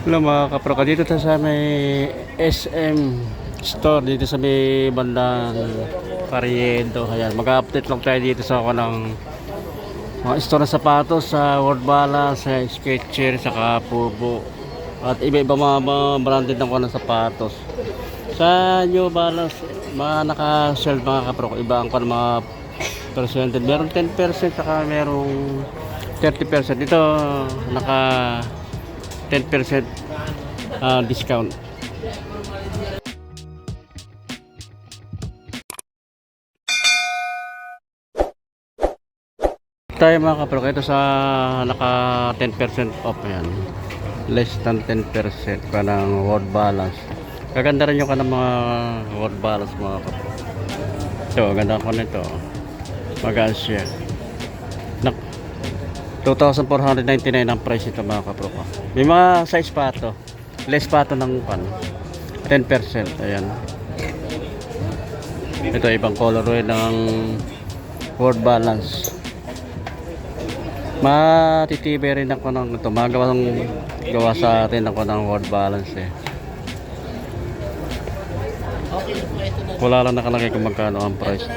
Hello mga kaproka, dito tayo sa may SM store dito sa may bandang Carriedo. Ayan, mag-update lang tayo dito sa ako ng mga store ng sapatos sa World Balance, sa Skechers, sa Pubo at iba-iba mga branded ng ng sapatos. Sa New Balance, mga naka-sell mga kaproka, iba ang ng mga percentage. Meron 10% saka merong 30%. Ito naka 10% discount. Tayo mga kaprok, ito sa naka 10% off yan. Less than 10% ka ng World Balance. Kaganda rin yung ka ng mga World Balance mga kaprok. Ito, ganda ko nito. Magaan siya. 2,499 ang price ito mga kaprok. May mga size pa ito. Less pa ito ng 10%. Ayan. Ito ibang colorway ng World Balance. Matitibay rin ako ng ito. Gawa sa atin ako ng World Balance eh. Wala lang nakalagay kung magkano ang price.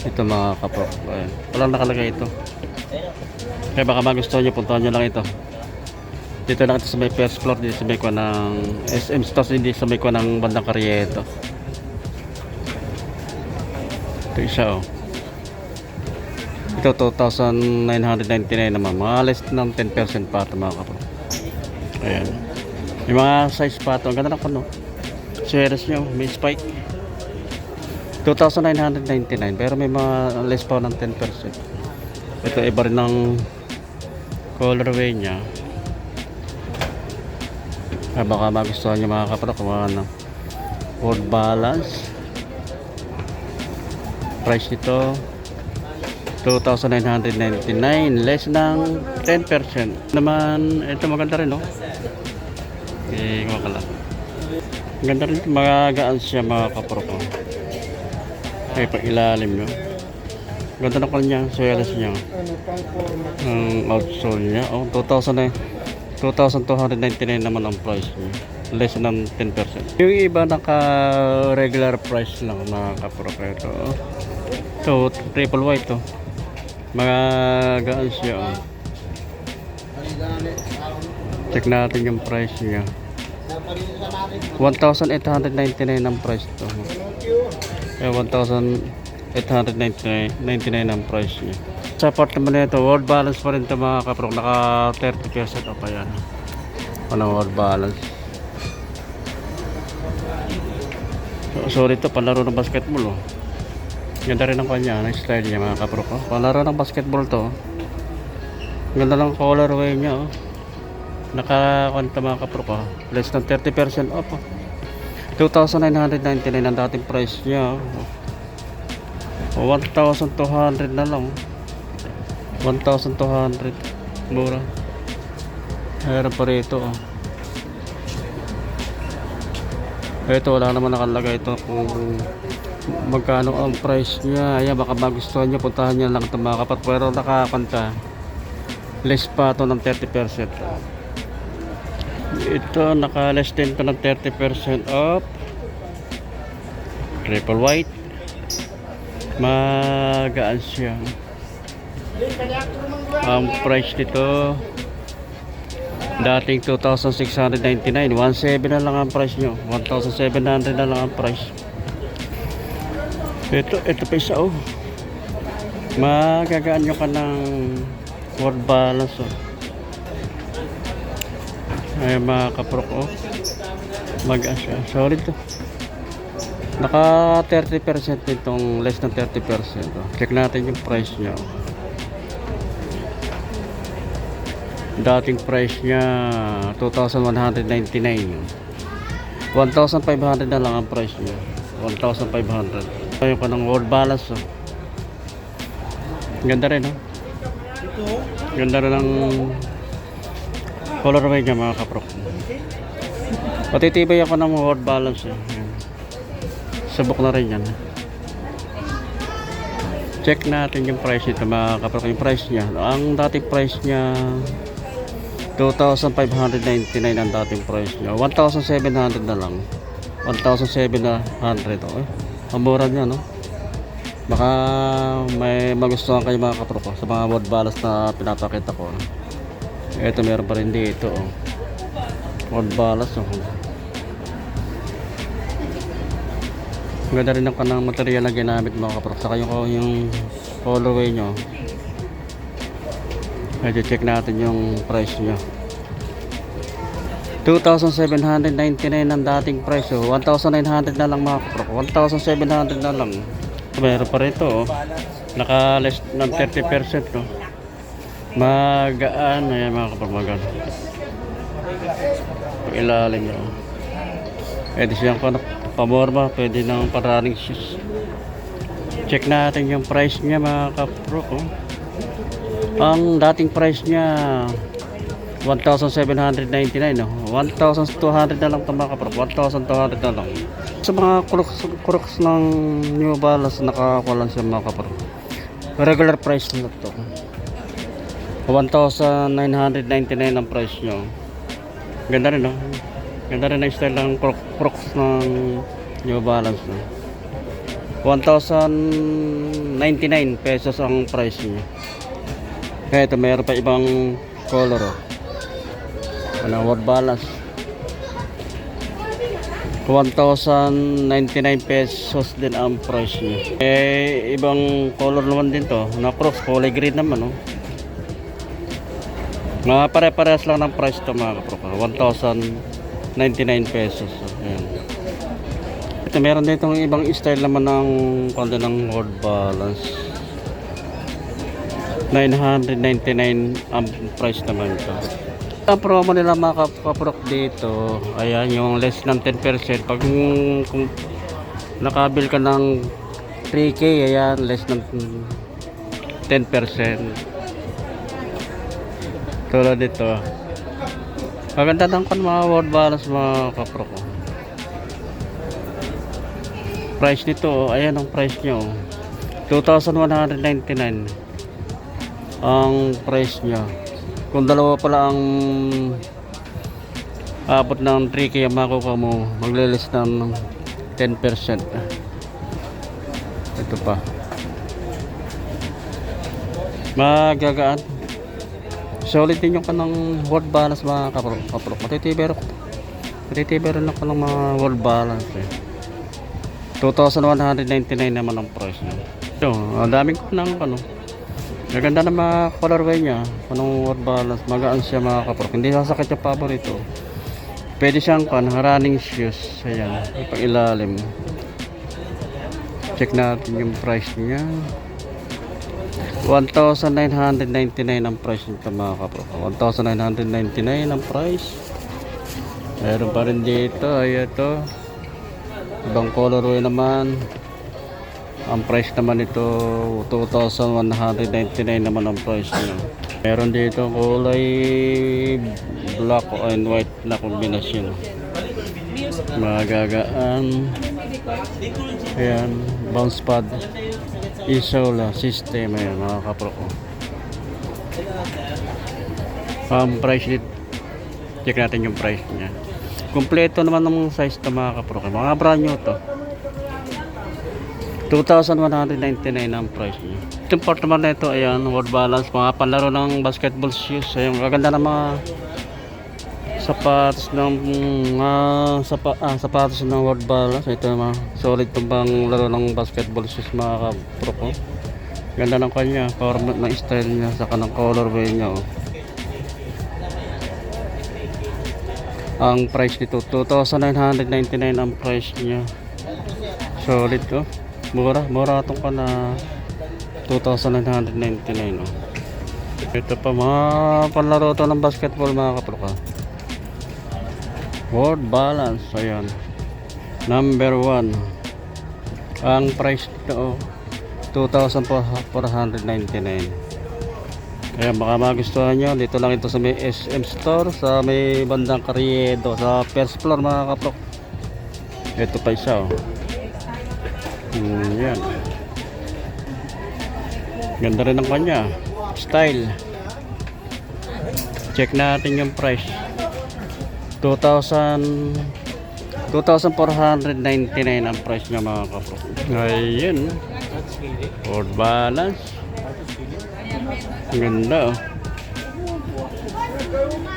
Ito mga kaprok. Ayan. Wala lang nakalagay ito. Kaya baka magustuhan nyo, puntahan nyo lang ito. Dito lang ito sa may first floor, dito sa may kuha ng SM Stores, hindi sa may kuha ng bandang Carriedo. Ito isa oh. Ito 2,999 naman, mga less ng 10% pa ito mga kapro. Ayan. Yung mga size pa ito, ang ganda na po no. Series nyo, may spike 2,999 pero may mga less pa ng 10%. Ito iba rin ng colorway nya. Baka magustuhan nyo mga kapro kung ano, World Balance. Price nito 2,999 less ng 10% naman. Ito maganda rin no. Okay, makala ganda rin, magagaan siya mga kapro ko. Okay, pag ilalim no, ganda na kanya series nya. Ang outsole nya oh, 2,299 naman ang price niya, less ng 10%. Yung iba naka regular price lang mga kapro. Ito oh. Ito triple white to, mga gaan siya oh. Check natin yung price niya. 1,899 ang price to. 1,899 ang price niya. Sa part naman nito, World Balance pa rin ito mga kaprok, naka 30% off. Ayan ano, World Balance. So dito palaro ng basketball oh. Ganda rin ang kanya, ang style niya mga kaprok oh. Palaro ng basketball to. Ganda lang colorway niya oh. Naka-kanta mga kaprok oh. Less than 30% off oh. 2,999 ang dating price niya oh. 1,200 na lang 1,200 mura. Meron pa rito oh. Ito wala naman nakalagay ito kung magkano ang price niya. Ayan, baka magustuhan nyo, puntahan nyo lang ito mga kapat. Pero nakakanta less pa ito ng 30%. Ito naka less din ito ng 30% off. Triple white, magaan siya. Ang price nito dating 2,699, 1,700 na lang ang price nyo. 1,700 na lang ang price. Ito pa isa oh. Magagaan nyo ka ng World Balance oh. Ay mga kaprok oh. Magaan siya, solid to. Naka 30% itong less than 30% oh. Check natin yung price nya oh. Dating price nya 2,199, 1,500 na lang ang price nya. 1,500. Ayun pa ng World Balance oh. Ganda rin oh. Ganda rin ang colorway nya mga kaprok. Patitibay ako ng World Balance eh. Subok na rin yan. Check natin yung price nito mga kaprok. Yung price nya, ang dating price nya 2,599 ang dating price niya. 1,700 na lang. 1,700. Oh. Ang mura niya, no? Baka may magustuhan kayo mga kapro ko sa mga wood ballast na pinapakita ko. Ito meron pa rin dito. Oh. Wood ballast. Oh. Ganda rin ang kanang material na ginamit mga kapro. Saka yung colorway nyo. Medyo check natin yung price nyo. 2,799 ang dating price. 1,900 na lang mga kapro. 1,700 na lang. Meron pa rin ito. Oh. Naka less ng 30%. Oh. Magaan. Ayan mga kapro. Magaan. Pag ilalim nyo. Pwede siyang pamorma. Pwede ng paraning shoes. Check natin yung price niya mga kapro. Oh. Ang dating price niya 1,799 no? 1,200 na lang ito mga kapro. 1,200 na lang. Sa mga crooks ng New Balance nakakuha lang siya mga kapro. Regular price na ito 1,999 ang price nyo. Ganda rin no? Ganda rin ang style ng crooks ng New Balance no? 1,099 pesos ang price nyo. Kaya ito mayroon pa ibang color oh. Ano, wood ballast 1,099 pesos din ang price niya. Ibang color naman din to na cross, kulay green naman oh. Mga pare-parehas lang ng price to mga kapro. 1,099 pesos oh. Ayan. Ito meron ditong ibang style naman ng konti ng wood ballast 999 ang price naman ito. Ang promo nila mga kaprok dito, ayan yung less ng 10%. Pag kung nakabil ka ng 3K, ayan less ng 10%. Tulad dito. Maganda ng mga wood ballast mga kaprok. Price nito, ayan ang price nyo. 2,199 ang price niya. Kung dalawa pala ang abot ng 3K ang makukuha mo, maglilis ng 10%. Ito pa magagaan. Solid din yung kanang wood balance mga kapro. Matitibero na ka ng mga wood balance eh. 2,199 naman ang price niya. Ito, ang daming ko ng ano. Maganda na mga colorway niya. Anong wood balance, magaan siya mga kapro. Hindi sasakit yung paborito. Pwede siyang running shoes. Ayan, pang ilalim. Check natin yung price niya. 1,999 ang price nito mga kapro. 1,999 ang price. Meron pa rin dito. Ayan ito. Ibang colorway naman. Ang price naman ito 2,199 naman ang price niya. Meron dito kulay black and white na kombinasyon. Magagaan. Ayan, bounce pad. Isola system ayan mga kapro ko. Ang price nito, check natin yung price niya. Kompleto naman ng size ito mga kapro ko. Mga brand new to. 2,199 ang price niya. Itong part naman na ito, ayan, wood balance, mga panlaro ng basketball shoes. Ayan, maganda ng mga sapatos ng sapatos ng wood balance. Ito mga solid itong pang laro ng basketball shoes mga kapro ko. Ganda ng kanya, format ng style niya, saka ng colorway niya oh. Ang price nito 2,999 ang price niya. Solid to. Mura itong ka na 2,999 oh. Ito pa mga panlaro ito ng basketball mga kapro. Wood balance, ayan. Number 1. Ang price nito oh, 2,499. Ayan, baka magustuhan nyo. Dito lang ito sa may SM store, sa may bandang Carriedo, sa first floor mga kapro. Ito pa isa oh. Yan. Ganda rin ang kanya style. Check natin yung price. 2,499 ang price niya mga kapro. Ayun. Ford Balance. Ganda oh.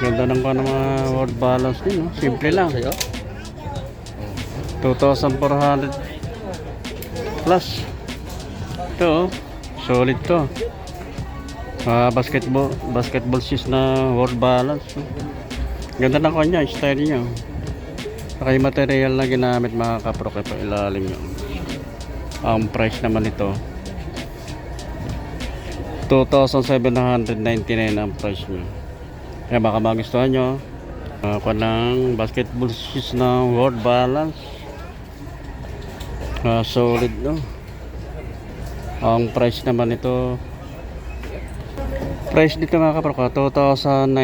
Ganda ng mga Ford Balance din oh. Simple lang. 2,400 plus. Ito oh. Solid to. Basketball shoes na Ford Balance oh. Ganda ng kanya, style niya. Saka yung material na ginamit mga kapro ito ilalim niya. Ang price naman ito 2,799 ang price niya. Kaya baka magustuhan nyo ako ng basketball shoes na Ford Balance. Solid no. Ang price naman ito dito mga kapro 2,999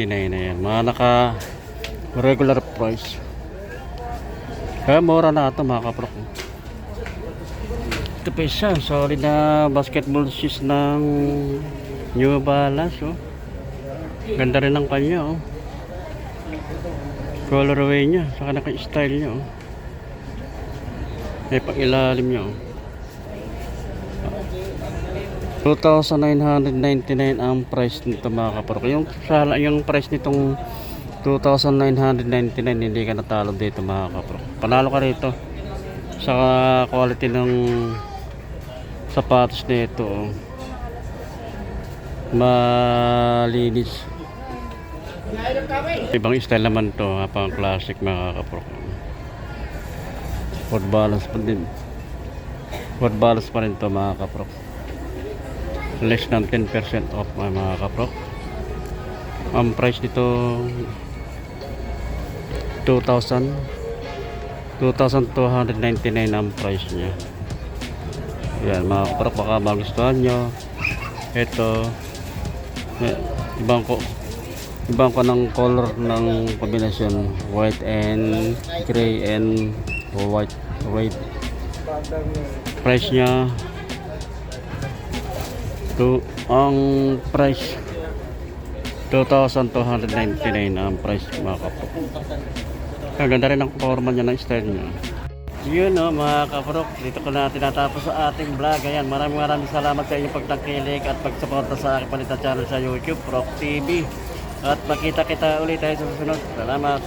ayan. Mga naka regular price. Kaya mura na ito mga kapro. Ito pa isa, solid na basketball shoes ng New Balance oh. Ganda rin ang kanya oh. Colorway nya, saka naka-style nya oh. May pang-ilalim nya oh. 2,999 ang price nito mga kapro. Yung price nitong 2,999 hindi ka natalo dito mga kapro. Panalo ka rito sa quality ng sapatos nito oh. Malinis. Ibang style naman to, pang classic mga kapro. Ford Balance pa din. Ford Balance pa rin to mga kapro. Less than 10% off mga kapro. Ang price nito 2,299 ang price niya. Yan mga kapro, baka magustuhan nyo. Ito ibang ko ng color ng kombinasyon white and gray and white. Price niya ang price 2,299 ang price mga kapro. Ang ganda rin ang forma niya ng style niya. Yun o mga kapro, dito ko na tinatapos sa ating vlog. Ayan, maraming salamat sa inyong pagtangkilik at pagsuporta sa aking palitan channel sa YouTube, Proc TV. At makita kita ulit tayo sa susunod. Salamat.